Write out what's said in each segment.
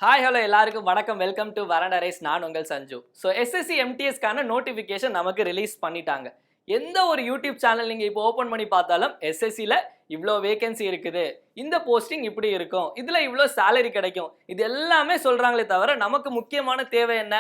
Hi hello எல்லாருக்கும் வணக்கம். Welcome to வரண்டா ரேஸ். நான் உங்கள் சஞ்சு. ஸோ SSC MTSக்கான நோட்டிஃபிகேஷன் நமக்கு ரிலீஸ் பண்ணிட்டாங்க. எந்த ஒரு யூடியூப் சேனல் நீங்கள் இப்போ ஓப்பன் பண்ணி பார்த்தாலும் SSCயில் இவ்வளோ வேகன்சி இருக்குது, இந்த போஸ்டிங் இப்படி இருக்கும், இதில் இவ்வளோ சேலரி கிடைக்கும், இது எல்லாமே சொல்கிறாங்களே தவிர நமக்கு முக்கியமான தேவை என்ன,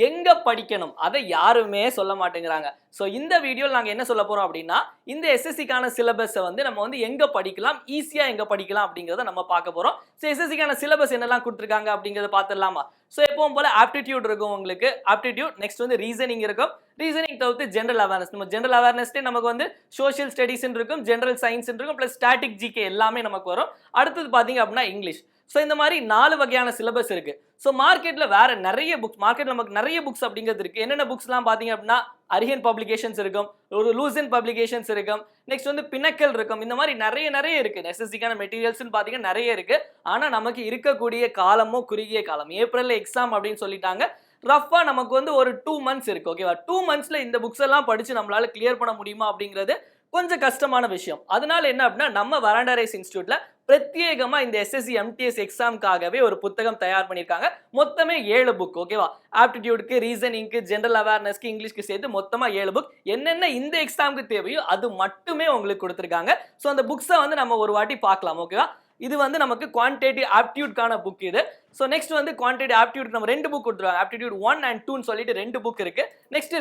எங்க படிக்கணும் அதை யாருமே சொல்ல மாட்டேங்கிறாங்க. ஸோ இந்த வீடியோவில் நாங்கள் என்ன சொல்ல போகிறோம் அப்படின்னா, இந்த SSCக்கான சிலபஸை நம்ம எங்கே படிக்கலாம், ஈஸியாக எங்கே படிக்கலாம் அப்படிங்கிறத நம்ம பார்க்க போகிறோம். ஸோ SSCக்கான சிலபஸ் என்னெல்லாம் கொடுத்துருக்காங்க அப்படிங்கிறத பார்த்துடலாமா? ஸோ எப்பவும் போல ஆப்டிடியூட் இருக்கும் உங்களுக்கு, ஆப்டிடியூட் நெக்ஸ்ட் ரீசனிங் இருக்கும். ரீசனிங் தவிர்த்து ஜென்ரல் அவேர்னஸ், நம்ம ஜென்ரல் அவேர்னஸ்லேயே நமக்கு சோஷியல் ஸ்டடீஸ் இருக்கும், ஜென்ரல் சயின்ஸ் இருக்கும், ப்ளஸ் ஸ்டாட்டிக் ஜிகே எல்லாமே நமக்கு வரும். அடுத்தது பார்த்தீங்க அப்படின்னா இங்கிலீஷ். ஸோ இந்த மாதிரி 4 வகையான சிலபஸ் இருக்கு. ஸோ மார்க்கெட்ல வேற நிறைய புக்ஸ், மார்க்கெட்ல நமக்கு நிறைய புக்ஸ் அப்படிங்கிறது இருக்கு. என்னென்ன புக்ஸ்லாம் பார்த்தீங்க அப்படின்னா அரிஹன் பப்ளிகேஷன்ஸ் இருக்கும், ஒரு லூசன் பப்ளிகேஷன்ஸ் இருக்கும், நெக்ஸ்ட் பினக்கல் இருக்கும். இந்த மாதிரி நிறைய இருக்கு. SSCக்கான மெட்டீரியல்ஸ்னு பார்த்தீங்கன்னா நிறைய இருக்கு. ஆனால் நமக்கு இருக்கக்கூடிய காலமோ குறுகிய காலம், ஏப்ரல்ல எக்ஸாம் அப்படின்னு சொல்லிட்டாங்க. ரஃபா நமக்கு ஒரு 2 months இருக்கு. ஓகேவா? 2 monthsல இந்த புக்ஸ் எல்லாம் படிச்சு நம்மளால கிளியர் பண்ண முடியுமா அப்படிங்கிறது கொஞ்சம் கஷ்டமான விஷயம். அதனால என்ன அப்படின்னா, நம்ம வரண்டா ரேஸ் இன்ஸ்டிடியூட்ல பிரத்யேகமா இந்த SSC MTS எக்ஸாம்காகவே ஒரு புத்தகம் தயார் பண்ணியிருக்காங்க. மொத்தமே 7 புக். ஓகேவா? ஆப்டிடியூடுக்கு, ரீசனிங்க்கு, ஜென்ரல் அவேர்னஸ்க்கு, இங்கிலீஷ்க்கு சேர்த்து மொத்தமா 7 புக். என்னென்ன இந்த எக்ஸாமுக்கு தேவையோ அது மட்டுமே உங்களுக்கு கொடுத்துருக்காங்க. ஸோ அந்த புக்ஸை நம்ம ஒரு வாட்டி பார்க்கலாம். ஓகேவா? இது நமக்கு குவான்டிட்டேட்டிவ் ஆப்டிடியூட்கான புக் இது. ஸோ நெக்ஸ்ட் குவான்டிட்டேட்டிவ் ஆப்டிடியூட் நம்ம 2 புக் கொடுத்துருவாங்க. ஆப்டிடியூட் 1 and 2 சொல்லிட்டு 2 புக் இருக்கு. Next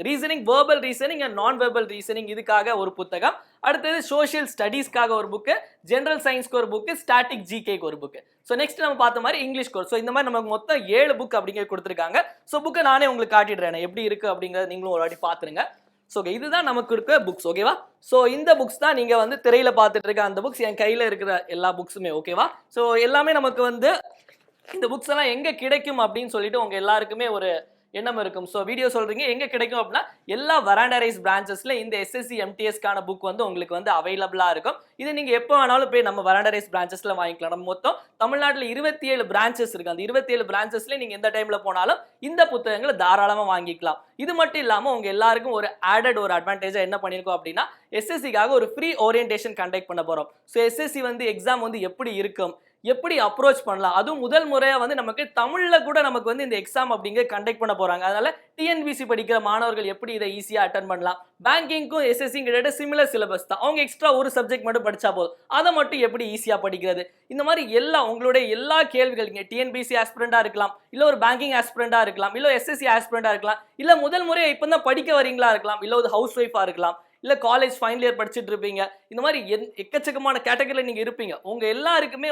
reasoning verbal reasoning and நான் வேர்பல் ரீசனிங், இதுக்காக ஒரு புத்தகம். அடுத்தது சோஷியல் ஸ்டடீஸ்க்காக ஒரு புக்கு, ஜென்ரல் சயின்ஸ்க்கு ஒரு புக்கு, ஸ்டாட்டிக் ஜிகேக்கு ஒரு புக்கு. ஸோ நெக்ஸ்ட் நம்ம பார்த்த மாதிரி இங்கிலீஷ் கோர்ஸ். ஸோ இந்த மாதிரி நமக்கு மொத்தம் 7 புக் அப்படிங்கிறது கொடுத்துருக்காங்க. ஸோ புக்கை நானே உங்களுக்கு காட்டிடுறேன் எப்படி இருக்கு அப்படிங்கிறத நீங்களும் ஒரு வாட்டி பார்த்துருங்க. ஸோ இதுதான் நமக்கு இருக்க புக்ஸ். ஓகேவா? ஸோ இந்த புக்ஸ் தான் நீங்கள் திரையில பார்த்துட்டு இருக்க அந்த புக்ஸ், என் கையில் இருக்கிற எல்லா புக்ஸுமே. ஓகேவா? ஸோ எல்லாமே நமக்கு இந்த புக்ஸ் எல்லாம் எங்கே கிடைக்கும் அப்படின்னு சொல்லிட்டு உங்க எல்லாருக்குமே ஒரு எண்ணம் இருக்கும். ஸோ வீடியோ சொல்றீங்க எங்க கிடைக்கும் அப்படின்னா, எல்லா வரண்டா ரைஸ் பிரான்ச்சஸ்ல இந்த SSC MTSக்கான புக் உங்களுக்கு அவைலபிளா இருக்கும். இது நீங்க எப்போ வேணாலும் போய் நம்ம வரண்டா ரைஸ் பிரான்ச்சஸ்ல வாங்கிக்கலாம். நம்ம மொத்தம் தமிழ்நாட்டில் 27 பிரான்ச்சஸ் இருக்கு. அந்த 27 பிரான்ச்சஸ்ல நீங்க எந்த டைம்ல போனாலும் இந்த புத்தகங்களை தாராளமா வாங்கிக்கலாம். இது மட்டும் இல்லாம உங்க எல்லாருக்கும் ஒரு ஆடட் ஒரு அட்வான்டேஜா என்ன பண்ணிருக்கோம் அப்படின்னா, SSCக்காக ஒரு ஃப்ரீ ஓரியன்டேஷன் கண்டக்ட் பண்ண போறோம். ஸோ SSC எக்ஸாம் எப்படி இருக்கும், எப்படி அப்ரோச் பண்ணலாம், அதுவும் முதல் முறையா நமக்கு தமிழ்ல கூட நமக்கு இந்த எக்ஸாம் அப்படிங்க கண்டக்ட் பண்ண போறாங்க. அதனால TNPSC படிக்கிற மாணவர்கள் எப்படி இதை ஈஸியா அட்டெண்ட் பண்ணலாம், பேங்கிங்க்கும் SSC கிட்ட சிமிலர் சிலபஸ் தான், அவங்க எக்ஸ்ட்ரா ஒரு சப்ஜெக்ட் மட்டும் படிச்சா போதும், அதை மட்டும் எப்படி ஈஸியா படிக்கிறது, இந்த மாதிரி உங்களுடைய எல்லா கேள்விகள், TNPSC ஆஸ்பிரண்டா இருக்கலாம், இல்ல ஒரு பேங்கிங் ஆஸ்பிரண்டா இருக்கலாம், இல்ல SSC ஆஸ்பிரண்டா இருக்கலாம், இல்ல முதல் முறையா இப்பதான் படிக்க வரீங்களா இருக்கலாம், இல்ல ஒரு ஹவுஸ் ஒய்ஃபா இருக்கலாம், இல்ல காலேஜ் ஃபைனல் இயர் படிச்சுட்டு இருப்பீங்க. இந்த மாதிரி எக்கச்சக்கமான கேட்டகரியில நீங்க இருப்பீங்க. உங்க எல்லாருக்குமே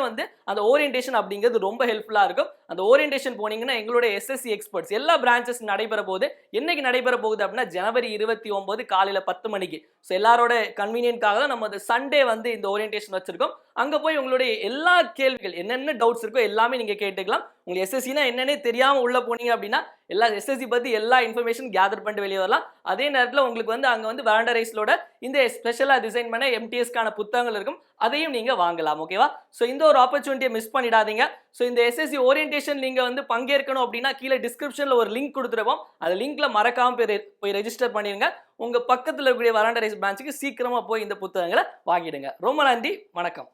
அந்த ஓரியன்டேஷன் அப்படிங்கிறது ரொம்ப ஹெல்ப்ஃபுல்லா இருக்கும். அந்த ஓரியன்டேஷன் போனீங்கன்னா எங்களுடைய SSC எக்ஸ்பர்ட்ஸ் எல்லா பிரான்ச்சஸ் நடைபெற போகுது. என்னைக்கு நடைபெற போகுது அப்படின்னா, ஜனவரி 29 காலையில 10 மணிக்கு. ஸோ எல்லாரோட கன்வீனியன்ட்காக தான் நம்ம சண்டே இந்த ஓரியன்டேஷன் வச்சிருக்கோம். அங்க போய் உங்களுடைய எல்லா கேள்விகள், என்னென்ன டவுட்ஸ் இருக்கோ எல்லாமே நீங்க கேட்டுக்கலாம். உங்களுக்கு SSCனா என்னன்னே தெரியாம உள்ள போனீங்க அப்படின்னா, எல்லா SSC பத்தி எல்லா இன்ஃபர்மேஷன் கேதர் பண்ணிட்டு வெளியே வரலாம். அதே நேரத்தில் உங்களுக்கு அங்க வரண்டா ரைஸ்லோட இந்த ஸ்பெஷலா டிசைன் பண்ண MTSக்கான புத்தகங்கள் இருக்கும், அதையும் நீங்க வாங்கலாம். ஓகேவா? ஸோ இந்த ஒரு ஆப்பர்ச்சுனிட்டியை மிஸ் பண்ணிடாதீங்க. ஸோ இந்த SSC ஓரியன்டேஷன் நீங்க பங்கேற்கணும் அப்படின்னா, கீழே டிஸ்கிரிப்ஷன்ல ஒரு லிங்க் கொடுத்துருப்போம். அந்த லிங்க்ல மறக்காம போய் ரெஜிஸ்டர் பண்ணிருங்க. உங்க பக்கத்துல இருக்கக்கூடிய வரண்டா ரைஸ் பிரான்ச்சுக்கு சீக்கிரமா போய் இந்த புத்தகங்களை வாங்கிடுங்க. ரொம்ப நன்றி, வணக்கம்.